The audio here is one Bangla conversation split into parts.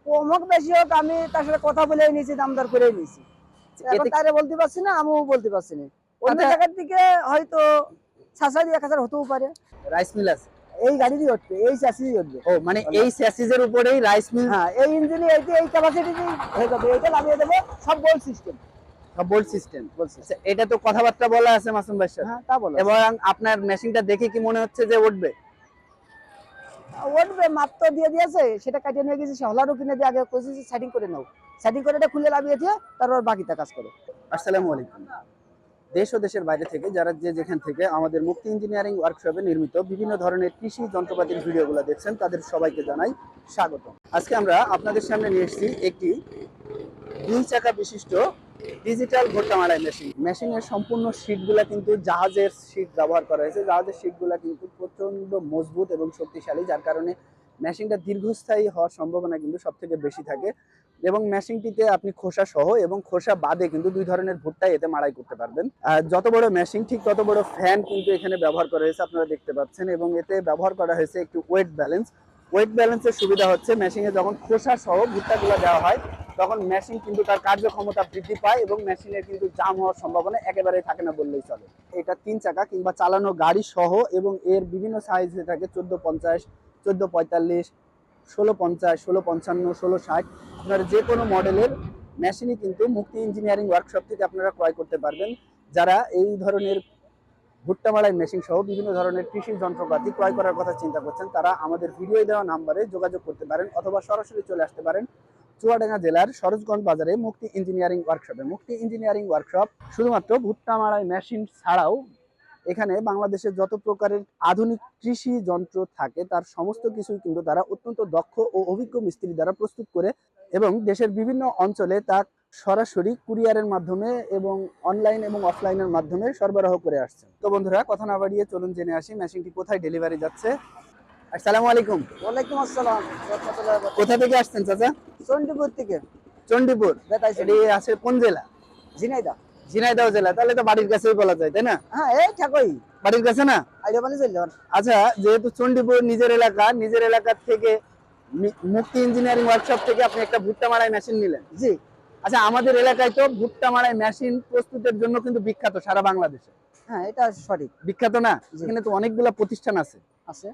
কমক বেশি হোক আমি তার সাথে কথা বলে নিয়েছি, দাম দর করে নিয়েছি। এখন তারে বলতে পারছি না, আমিও বলতে পারছি না। অন্য জায়গার দিকে হয়তো 7,000-1,000 হতেও পারে। রাইস মিল আছে এই গাড়িরই উঠবে, এই চ্যাসিসই উঠবে। ও, মানে এই স্যাসিসের উপরেই রাইস মিল। হ্যাঁ, এই ইঞ্জিনে এই ক্যাপাসিটিতেই হয়ে যাবে। এটা লাগিয়ে দেবো, সব বোল্ট সিস্টেম। বোল্ট সিস্টেম বলছে। এটা তো কথাবার্তা বলা আছে মাসুম ভাইয়ের সাথে। হ্যাঁ, তা বলো। এবং আপনার মেশিনটা দেখে কি মনে হচ্ছে যে উঠবে? উঠবে, মাপ তো দিয়ে দিয়েছে, সেটা কাটিয়ে নিয়ে গেছি। হলারও কিনে দিয়ে আগে কইছি সেটিং করে নাও, সেটিং করে এটা খুলে লাগিয়ে দিয়ে তারপর বাকিটা কাজ করো। আসসালামু আলাইকুম। দেশ ও দেশের বাইরে থেকে যারা যেখান থেকে আমাদের মুক্তি ইঞ্জিনিয়ারিং ওয়ার্কশপে নির্মিত বিভিন্ন ধরনের কৃষি যন্ত্রপাতির ভিডিওগুলো দেখছেন, তাদের সবাইকে জানাই স্বাগত। আজকে আমরা আপনাদের সামনে নিয়ে এসেছি একটি 2 চাকা বিশিষ্ট ডিজিটাল ভুট্টা মাড়াই মেশিন। মেশিনের সম্পূর্ণ শীটগুলা কিন্তু জাহাজের শীট ব্যবহার করা হয়েছে। জাহাজের শীটগুলা কিন্তু প্রচন্ড মজবুত এবং শক্তিশালী, যার কারণে মেশিনটা দীর্ঘস্থায়ী হওয়ার সম্ভাবনা কিন্তু সব থেকে বেশি থাকে। এবং মেশিনটিতে আপনি খোসা সহ এবং খোসা বাদে কিন্তু 2 ধরনের ভুট্টা এতে মাড়াই করতে পারবেন। যত বড় মেশিন ঠিক তত বড় ফ্যান কিন্তু এখানে ব্যবহার করা হয়েছে, আপনারা দেখতে পাচ্ছেন। এবং এতে ব্যবহার করা হয়েছে একটু ওয়েট ব্যালেন্স। ওয়েট ব্যালেন্সের সুবিধা হচ্ছে মেশিনে যখন খোসা সহ ভুট্টাগুলো দেওয়া হয় তখন মেশিন কিন্তু তার কার্যক্ষমতা বৃদ্ধি পায় এবং মেশিনের কিন্তু জাম হওয়ার সম্ভাবনা একেবারেই থাকে না বললেই চলে। এটা 3 চাকা কিংবা চালানো গাড়ি সহ এবং এর বিভিন্ন সাইজ হয়ে থাকে 1450, 1445, 1650, 1655, 1660। আপনারা যে কোনো মডেলের মেশিনই কিন্তু মুক্তি ইঞ্জিনিয়ারিং ওয়ার্কশপ থেকে আপনারা ক্রয় করতে পারবেন। যারা এই ধরনের ভুট্টা মাড়াই মেশিন সহ বিভিন্ন ধরনের কৃষি যন্ত্রপাতি ক্রয় করার কথা চিন্তা করছেন, তারা আমাদের ভিডিও দেওয়া নাম্বারে যোগাযোগ করতে পারেন অথবা সরাসরি চলে আসতে পারেন চুয়াডাঙ্গা জেলার সরোজগঞ্জ বাজারে মুক্তি ইঞ্জিনিয়ারিং ওয়ার্কশপে। মুক্তি ইঞ্জিনিয়ারিং ওয়ার্কশপ শুধুমাত্র ভুট্টা মাড়াই মেশিন ছাড়াও এখানে বাংলাদেশের যত প্রকারের আধুনিক কৃষি যন্ত্র থাকে তার সমস্ত কিছুই কিন্তু তারা অত্যন্ত দক্ষ ও অভিজ্ঞ মিস্ত্রি দ্বারা প্রস্তুত করে এবং দেশের বিভিন্ন অঞ্চলে তা সরাসরি কুরিয়ারের মাধ্যমে এবং অনলাইন এবং অফলাইনের মাধ্যমে সরবরাহ করে আসছে। তো বন্ধুরা, কথা না বাড়িয়ে চলুন জেনে আসি মেশিনটি কোথায় ডেলিভারি যাচ্ছে। আসসালামু আলাইকুম। ওয়ালাইকুম আসসালাম। কোথা থেকে আসছেন চাচা? চণ্ডীপুর থেকে। চণ্ডীপুর। এটি আছে কোন জেলা? ঝিনাইদহ। ঝিনাইদহ জেলা। তাহলে তো বাড়ির কাছেই বলা যায়, তাই না? হ্যাঁ, এই ঠাকই বাড়ির কাছে না? আইডিয়া মানে চলে যাবেন। আচ্ছা, যেহেতু চণ্ডীপুর নিজের এলাকা, নিজের এলাকা থেকে মুক্তি ইঞ্জিনিয়ারিং ওয়ার্কশপ থেকে আপনি একটা ভুট্টা মাড়াই মেশিন নিলেন। জি। আচ্ছা, আমাদের এলাকায় তো ভুট্টা মাড়াই মেশিন প্রস্তুতের জন্য কিন্তু বিখ্যাত সারা বাংলাদেশে। হ্যাঁ, এটা সঠিক। বিখ্যাত না? এখানে তো অনেকগুলা প্রতিষ্ঠান আছে। আছে।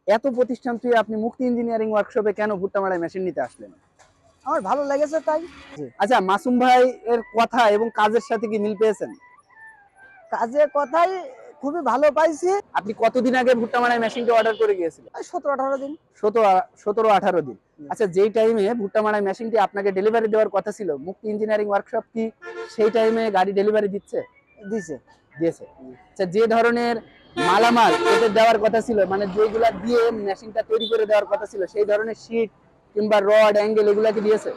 এত প্রতিষ্ঠান তুই আপনি মুক্তি ইঞ্জিনিয়ারিং ওয়ার্কশপে কেন ভুট্টা মাড়াই মেশিন নিতে আসলেন? আমার ভালো লেগেছে তাই। আচ্ছা, মাসুম ভাই এর কথা এবং কাজের সাথে কি মিল পেয়েছেন? কাজের কথাই খুবই ভালো পাইছি। আপনি কতদিন আগে ভুট্টা মাড়াই মেশিনটা অর্ডার করে গিয়েছিলেন? 17-18 দিন। 17-18 দিন। আচ্ছা, যেই টাইমে ভুট্টা মাড়াই মেশিনটি আপনাকে ডেলিভারি দেওয়ার কথা ছিল, মুক্তি ইঞ্জিনিয়ারিং ওয়ার্কশপ কি সেই টাইমে গাড়ি ডেলিভারি দিয়েছে? দিয়েছে। আচ্ছা, যে ধরনের মালামাল এতে দেওয়ার কথা ছিল, মানে যেগুলা দিয়ে মেশিনটা তৈরি করে দেওয়ার কথা ছিল, সেই ধরনের শীট কিংবা রড অ্যাঙ্গেল এগুলা কি দিয়েছে?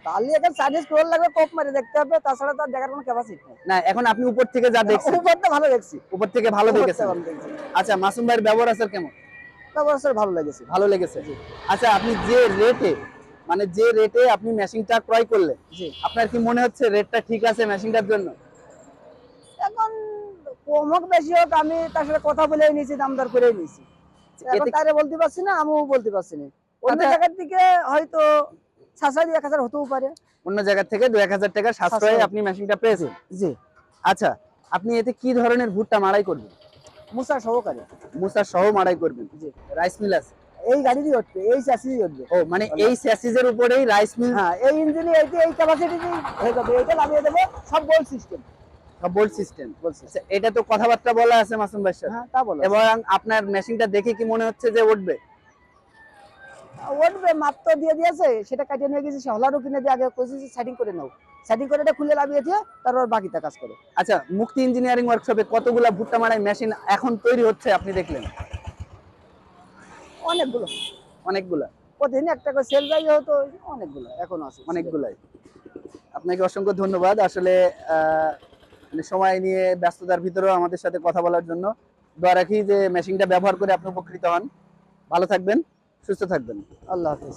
তাহলে এখন সার্ভিস করে লাগবে, কোপ মারে দেখতে হবে, তাছাড়া তো দেখার কোনো ক্যাপাসিটি নেই। না, এখন আপনি উপর থেকে যা দেখছেন, উপরটা ভালো দেখছি। উপর থেকে ভালো দেখেছেন। আচ্ছা, মাসুম ভাইয়ের ব্যবহার আচার কেমন? ব্যবহার ভালো লেগেছে। ভালো লেগেছে। আচ্ছা, আপনি যে রেটে, মানে যে রেটে আপনি মেশিনটা ক্রয় করলেন, জি, আপনার কি মনে হচ্ছে রেটটা ঠিক আছে মেশিনটার জন্য? এখন কমক বেশি হোক আমি তার সাথে কথা বলে নিয়েছি, দাম দর করে নিয়েছি। এখন তারে বলতে পারছি না, আমিও বলতে পারছি না। অন্য জায়গার দিকে হয়তো 7,000-1,000 হতেও পারে। অন্য জায়গা থেকে 2-1000 টাকা সাশ্রয়ে আপনি মেশিনটা পেয়েছেন। জি। আচ্ছা, আপনি এতে কি ধরনের ভুট্টা মাড়াই করবেন? মুসা সহকারে। মুসা সহ মাড়াই করবেন। জি। রাইস মিল আছে এই গাড়িরই উঠবে, এই চ্যাসিসই উঠবে। ও, মানে এই স্যাসিসের উপরেই রাইস মিল। হ্যাঁ, এই ইঞ্জিনে এই ক্যাপাসিটিতেই হয়ে যাবে। এটা লাগিয়ে দেবো, সব বোল্ট সিস্টেম। সব বোল্ট সিস্টেম। আচ্ছা, এটা তো কথাবার্তা বলা আছে মাসুম ভাইয়ের সাথে। হ্যাঁ, তা বলো। এবং আপনার মেশিনটা দেখে কি মনে হচ্ছে যে উঠবে? উঠবে, মাপ তো দিয়ে দিয়েছে, সেটা কাটিয়ে নিয়ে গেছি। হলারও কিনে দিয়ে আগে কইছি সেটিং করে নাও, সেটিং করে এটা খুলে লাগিয়ে দিয়ে তারপর বাকিটা কাজ করো। আচ্ছা, মুক্তি ইঞ্জিনিয়ারিং ওয়ার্কশপে কতগুলা ভুট্টা মাড়াই মেশিন এখন তৈরি হচ্ছে আপনি দেখলেন? অনেকগুলা। প্রতিদিন একটা করে সেল যাই হতো, অনেকগুলো এখন আছে। অনেকগুলাই। আপনাকে অসংখ্য ধন্যবাদ আসলে মানে সময় নিয়ে ব্যস্ততার ভিতরেও আমাদের সাথে কথা বলার জন্য। দোয়া রাখি যে মেশিনটা ব্যবহার করে আপনি উপকৃত হন। ভালো থাকবেন, সুস্থ থাকবেন। আল্লাহ হাফেজ।